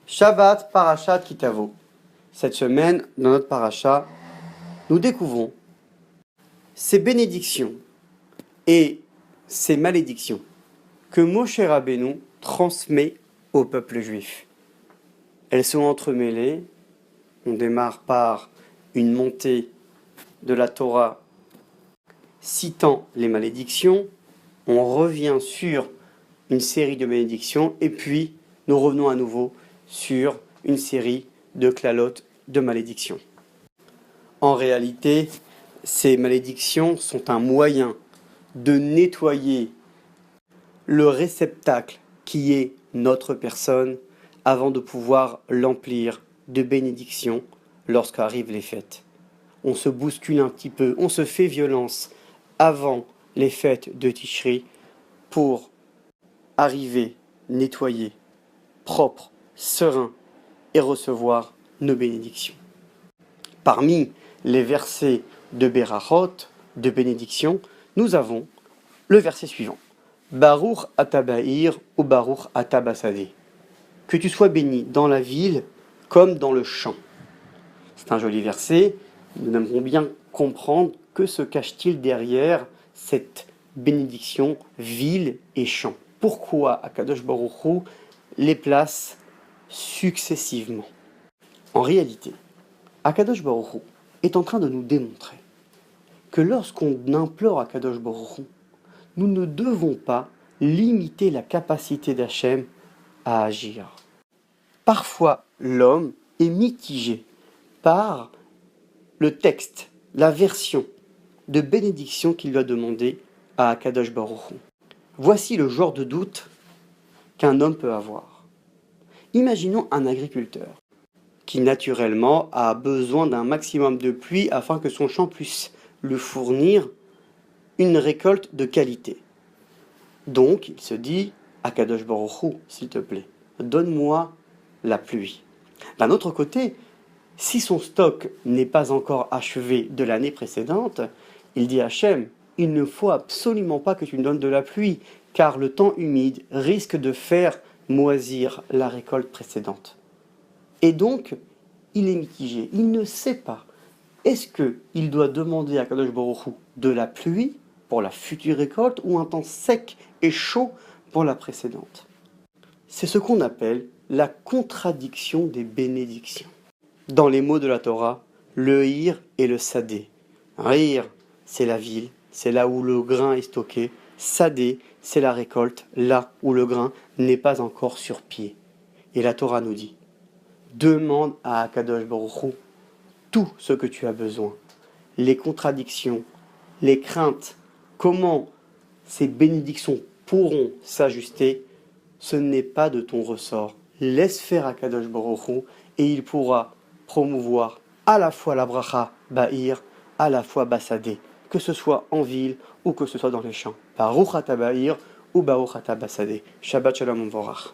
Shabbat Parashat Kitavo. Cette semaine, dans notre parasha, nous découvrons ces bénédictions et ces malédictions que Moshe Rabbeinu transmet au peuple juif. Elles sont entremêlées. On démarre par une montée de la Torah citant les malédictions. On revient sur une série de bénédictions et puis nous revenons à nouveau sur une série de klalotes de malédictions. En réalité, ces malédictions sont un moyen de nettoyer le réceptacle qui est notre personne avant de pouvoir l'emplir de bénédictions lorsqu'arrivent les fêtes. On se bouscule un petit peu, on se fait violence avant les fêtes de Tishri pour arriver nettoyé, propre, serein et recevoir nos bénédictions. Parmi les versets de Berachot, de bénédiction, nous avons le verset suivant. Baruch Atabahir ou Baruch Atabasadeh. Que tu sois béni dans la ville comme dans le champ. C'est un joli verset. Nous aimerons bien comprendre que se cache-t-il derrière cette bénédiction ville et champ. Pourquoi Akadosh Baruch Hu les place successivement? En réalité, Akadosh Baruch Hu est en train de nous démontrer que lorsqu'on implore Akadosh Baruch Hu, nous ne devons pas limiter la capacité d'Hachem à agir. Parfois, l'homme est mitigé par le texte, la version de bénédiction qu'il doit demander à Akadosh Baruch Hu. Voici le genre de doute qu'un homme peut avoir. Imaginons un agriculteur qui naturellement a besoin d'un maximum de pluie afin que son champ puisse lui fournir une récolte de qualité. Donc il se dit, Akadosh Baruch Hu, s'il te plaît, donne-moi la pluie. D'un autre côté, si son stock n'est pas encore achevé de l'année précédente, il dit à Hachem, il ne faut absolument pas que tu me donnes de la pluie, car le temps humide risque de faire moisir la récolte précédente. Et donc, il est mitigé, il ne sait pas. Est-ce qu'il doit demander à Kadosh Baruch Hu de la pluie pour la future récolte ou un temps sec et chaud pour la précédente? C'est ce qu'on appelle la contradiction des bénédictions. Dans les mots de la Torah, le hir et le sadé. Hir, c'est la ville, c'est là où le grain est stocké. Sadé, c'est la récolte, là où le grain n'est pas encore sur pied. Et la Torah nous dit, demande à Akadosh Baruch Hu tout ce que tu as besoin. Les contradictions, les craintes, comment ces bénédictions pourront s'ajuster, ce n'est pas de ton ressort. Laisse faire Akadosh Baruch Hu et il pourra promouvoir à la fois la bracha ba'ir, à la fois basadé, que ce soit en ville ou que ce soit dans les champs. Baruch ata ba'ir ou Baruch ata basadé. Shabbat shalom u'vorach.